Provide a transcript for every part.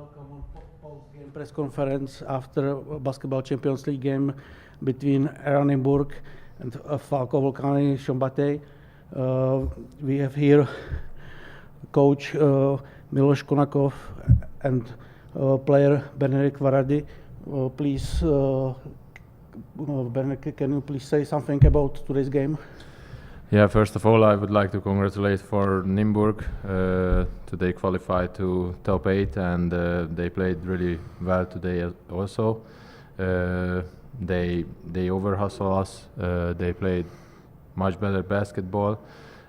welcome on post-game press conference after Basketball Champions League game between Nymburk and Falco-Vulcano Szombathely. We have here coach Miloš Konakov and player Benedikt Varady. Please, Benedikt, can you please say something about today's game? Yeah, first of all, I would like to congratulate for Nymburk. Today qualified to top 8 and they played really well today also. They over-hustle us. They played much better basketball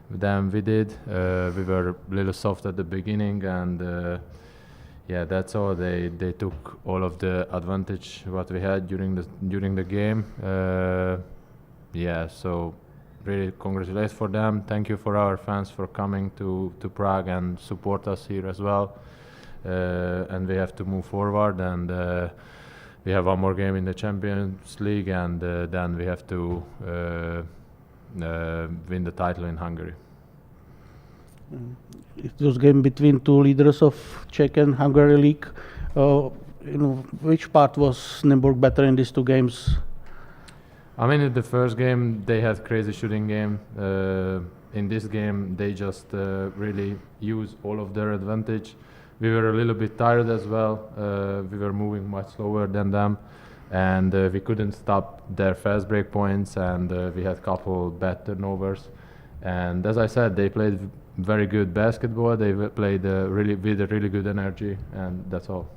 than we did. We were a little soft at the beginning and yeah, that's all. They took all of the advantage what we had during the game. Yeah, so really congratulations for them. Thank you for our fans for coming to Prague and support us here as well. And we have to move forward and we have one more game in the Champions League and then we have to win the title in Hungary. It was a game between two leaders of Czech and Hungary league. Which part was Nymburk better in these two games? I mean, in the first game they had crazy shooting game. In this game they just really used all of their advantage. We were a little bit tired as well. We were moving much slower than them and we couldn't stop their fast break points and we had a couple bad turnovers. And as I said, they played very good basketball. They played with a really good energy and that's all.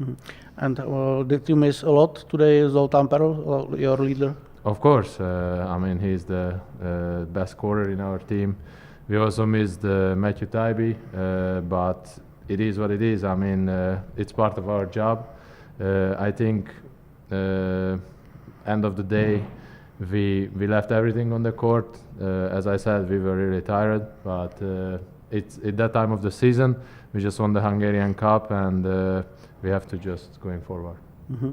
Mm-hmm. And did you miss a lot today, Zoltán Perl, your leader? Of course, I mean he's the best scorer in our team. We also missed 𝗪𝗘𝗟𝗖𝗢𝗠𝗘, but it is what it is. I mean it's part of our job. I think end of the day we left everything on the court. As I said, we were really tired, but it's at that time of the season. We just won the Hungarian Cup and we have to just going forward. Mm-hmm.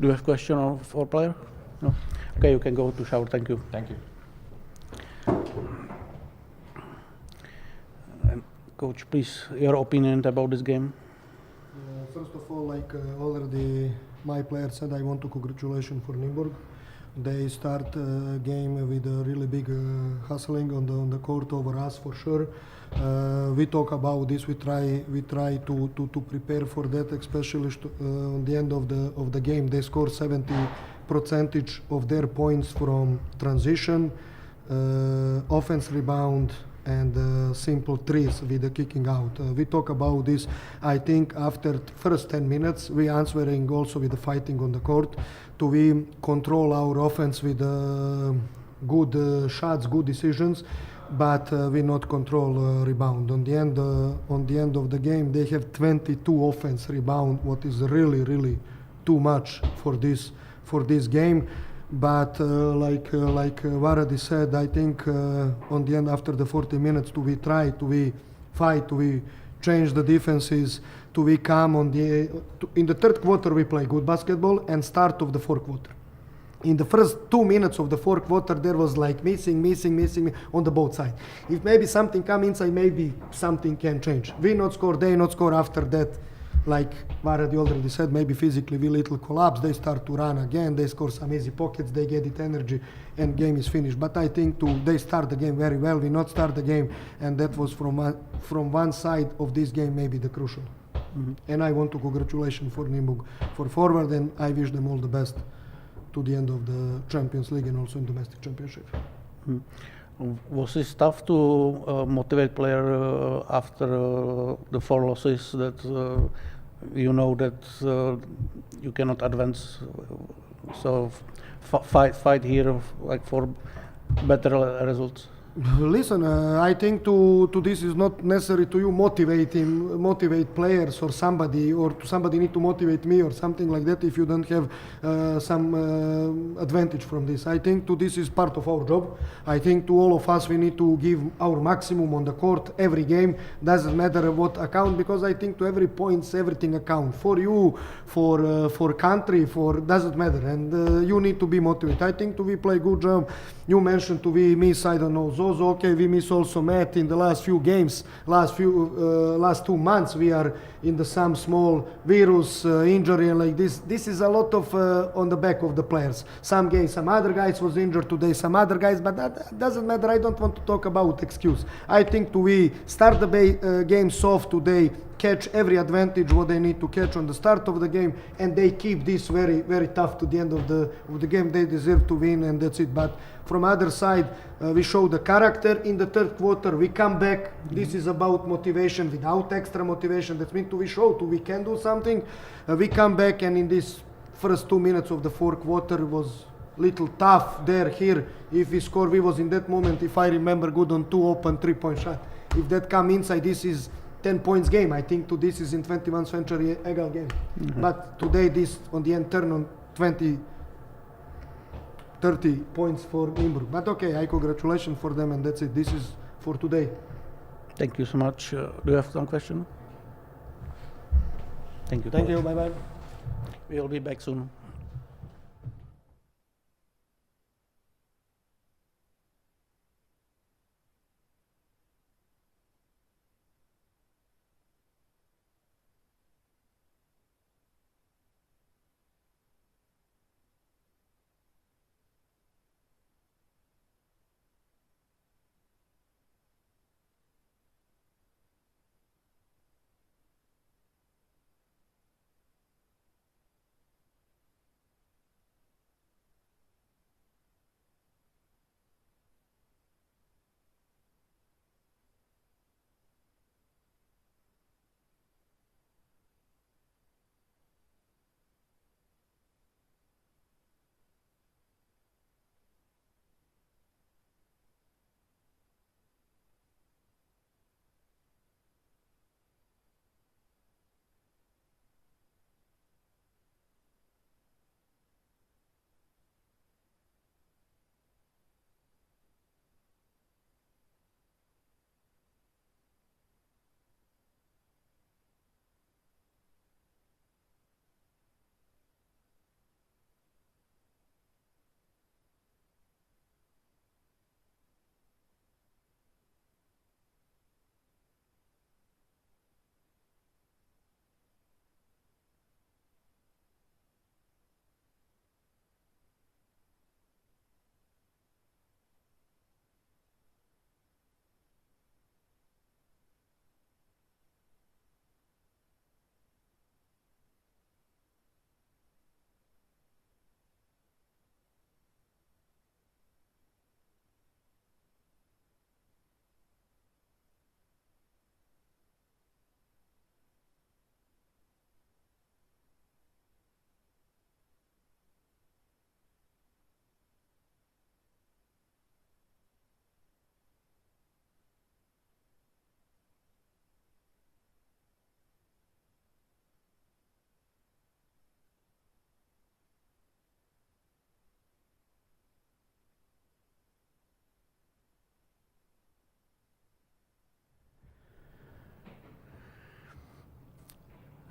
Do you have a question for player? No? Okay, you can go to shower. Thank you. Thank you. And coach, please, your opinion about this game? First of all, like already my player said, I want to congratulate for Nymburk. They start game with a really big hustling on the court over us for sure. We talk about this. We try to prepare for that, especially on the end of the game. They score 70% of their points from transition, offense rebound, and simple threes with the kicking out. We talk about this. I think after first 10 minutes, we answering also with the fighting on the court. We control our offense with good shots, good decisions, but we not control rebound. On the end of the game, they have 22 offense rebound, what is really too much for this game. But like Varady said, I think on the end, after the 40 minutes, we try to fight, we change the defenses, we come in the third quarter we play good basketball and start of the fourth quarter. In the first 2 minutes of the fourth quarter, there was like missing on the both sides. If maybe something come inside, maybe something can change. We not score, they not score after that. Like Varady already said, maybe physically we little collapse, they start to run again, they score some easy pockets, they get it energy and game is finished. But I think they start the game very well, we not start the game, and that was from one side of this game maybe the crucial. Mm-hmm. And I want to congratulate for Nymburk for forward and I wish them all the best to the end of the Champions League and also in domestic championship. Mm-hmm. Was it tough to motivate player after the 4 losses that you know that you cannot advance? So fight here like for better results. Listen, I think to this is not necessary to you motivate players or somebody need to motivate me or something like that if you don't have some advantage from this. I think this is part of our job. I think to all of us we need to give our maximum on the court every game. Doesn't matter what account, because I think to every points everything account for you, for country, for doesn't matter, and you need to be motivated. I think we play good job. You mentioned we miss, I don't know, also okay. We miss also Matt in the last few games, last 2 months. We are in the some small virus injury and like this. This is a lot of on the back of the players. Some games, some other guys was injured today, some other guys, but that doesn't matter. I don't want to talk about excuse. I think we start the game soft today, catch every advantage what they need to catch on the start of the game, and they keep this very, very tough to the end of the game. They deserve to win, and that's it. But from other side, we show the character in the third quarter. We come back. This is about motivation without extra motivation. That means we show we can do something. We come back, and in this first 2 minutes of the fourth quarter was little tough there, here. If we score, we was in that moment, if I remember good, on 2 open 3-point shot. If that come inside, this is 10 points game. I think this is in 21st century egal game. But today this on the end turn on 30 points for Nymburk. But okay, I congratulations for them, and that's it. This is for today. Thank you so much. Do you have some question? Thank you. Thank you. Bye bye. We will be back soon.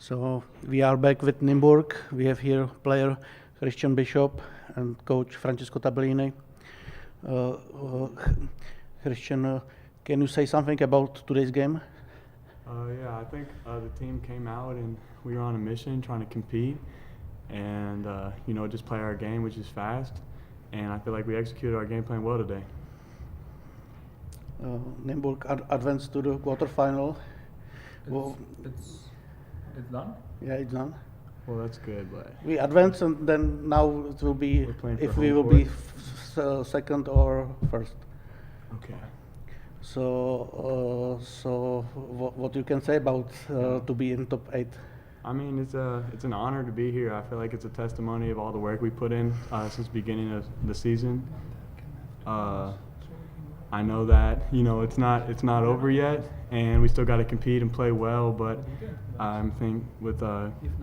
So we are back with Nymburk. We have here player Christian Bishop and coach Francesco Tabellini. Christian, can you say something about today's game? Yeah, I think the team came out and we were on a mission trying to compete and just play our game, which is fast. And I feel like we executed our game plan well today. Nymburk advanced to the quarterfinal. It's done? Yeah, it's done. Well, that's good, but We advanced, and then now it will be We're playing if for we home will be court. second or first. okay. So, what you can say about to be in top 8? I mean, it's an honor to be here. I feel like it's a testimony of all the work we put in since the beginning of the season. I know that it's not over yet, and we still got to compete and play well. But I think with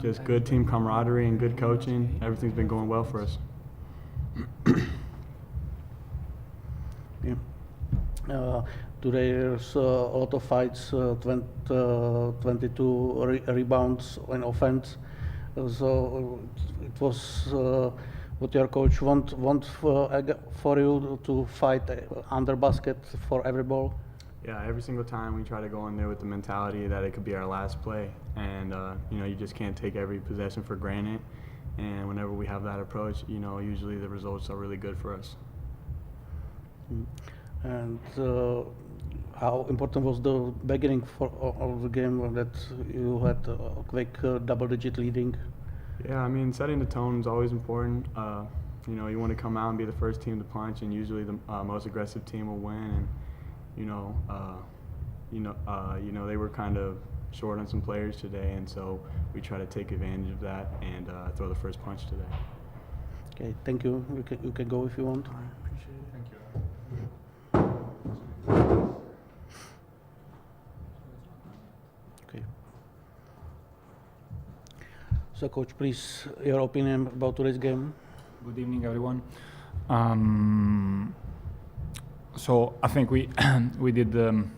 just good team camaraderie and good coaching, everything's been going well for us. Yeah. Today there's a lot of fights, 22 rebounds in offense. So it was what your coach want for you to fight under basket for every ball? Yeah, every single time we try to go in there with the mentality that it could be our last play, and you just can't take every possession for granted. And whenever we have that approach, usually the results are really good for us. And how important was the beginning of the game that you had a quick double-digit leading? Yeah, I mean, setting the tone is always important. You want to come out and be the first team to punch, and usually the most aggressive team will win. And they were kind of short on some players today, and so we try to take advantage of that and throw the first punch today. Okay, thank you. You can go if you want. I appreciate it. Thank you. Okay. So, coach, please, your opinion about today's game. Good evening, everyone. So I think we we did an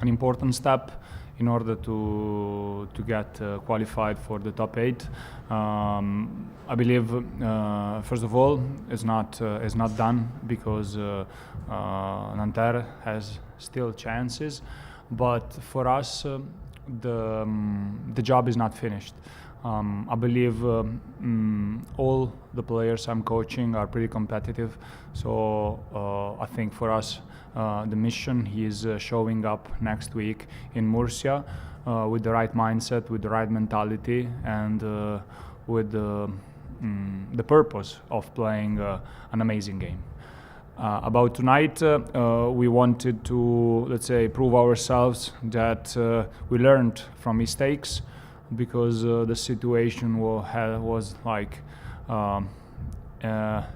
important step in order to get qualified for the top 8. I believe first of all it's not done because 𝗪𝗘𝗟𝗖𝗢𝗠𝗘 has still chances, but for us the job is not finished. I believe all the players I'm coaching are pretty competitive, so I think for us the mission is showing up next week in Murcia with the right mindset, with the right mentality, and with the purpose of playing an amazing game. About tonight, we wanted to, let's say, prove ourselves that we learned from mistakes, because the situation was like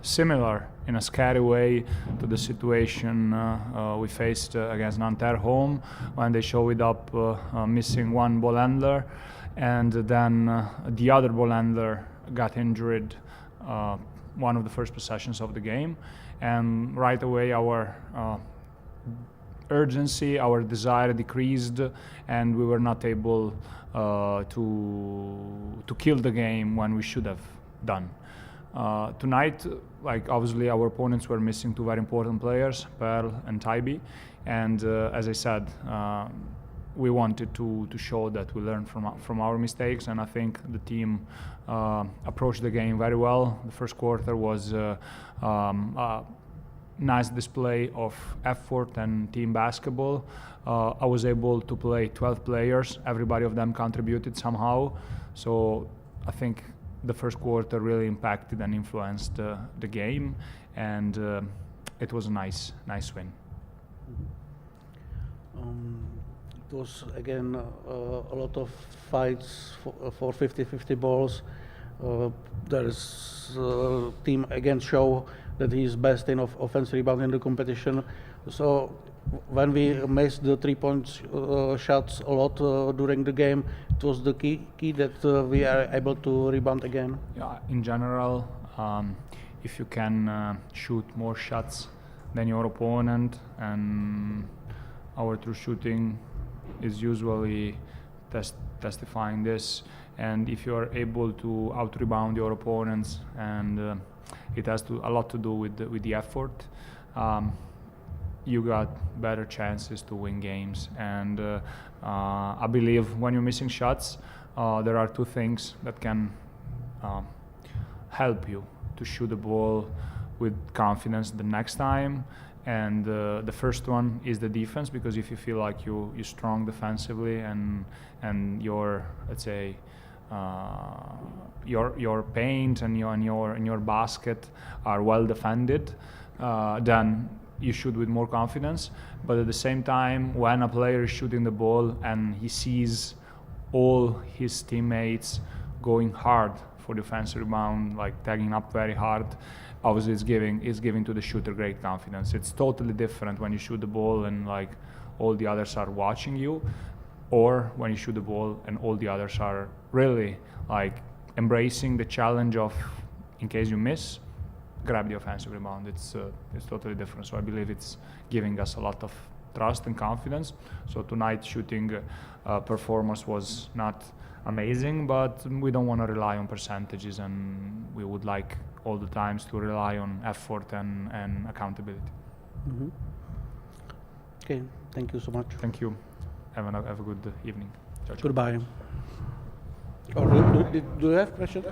similar in a scary way to the situation we faced against 𝗪𝗘𝗏𝗧 home, when they showed up missing one ball handler, and then the other ball handler got injured one of the first possessions of the game, and right away our urgency, our desire decreased, and we were not able to kill the game when we should have done. Tonight, like obviously our opponents were missing two very important players, 𝗪𝗏𝗪 and 𝗪𝗪𝗏, and as I said, we wanted to show that we learned from our mistakes, and I think the team approached the game very well. The first quarter was a nice display of effort and team basketball. I was able to play 12 players. Everybody of them contributed somehow. So I think the first quarter really impacted and influenced the game, and it was a nice win. It was again a lot of fights for 50-50 balls. There is team again show that he is best in offensive rebound in the competition. So when we missed the 3-point shots a lot during the game, it was the key that we are able to rebound again. Yeah, in general, if you can shoot more shots than your opponent, and our true shooting is usually testifying this, and if you are able to out-rebound your opponents, and it has a lot to do with the effort, you got better chances to win games. And I believe when you're missing shots, there are two things that can help you to shoot the ball with confidence the next time. And the first one is the defense, because if you feel like you're strong defensively, and your, let's say, your paint and your basket are well defended, then you shoot with more confidence. But at the same time, when a player is shooting the ball and he sees all his teammates going hard for defensive rebound, like tagging up very hard, obviously it's giving to the shooter great confidence. It's totally different when you shoot the ball and like all the others are watching you, or when you shoot the ball and all the others are really like embracing the challenge of, in case you miss, grab the offensive rebound. It's totally different. So I believe it's giving us a lot of trust and confidence. So tonight shooting performance was not amazing, but we don't want to rely on percentages, and we would like all the times to rely on effort and accountability. Mm-hmm. Okay, thank you so much. Thank you. Have a good evening. Ciao, ciao. Goodbye. Or do you have questions?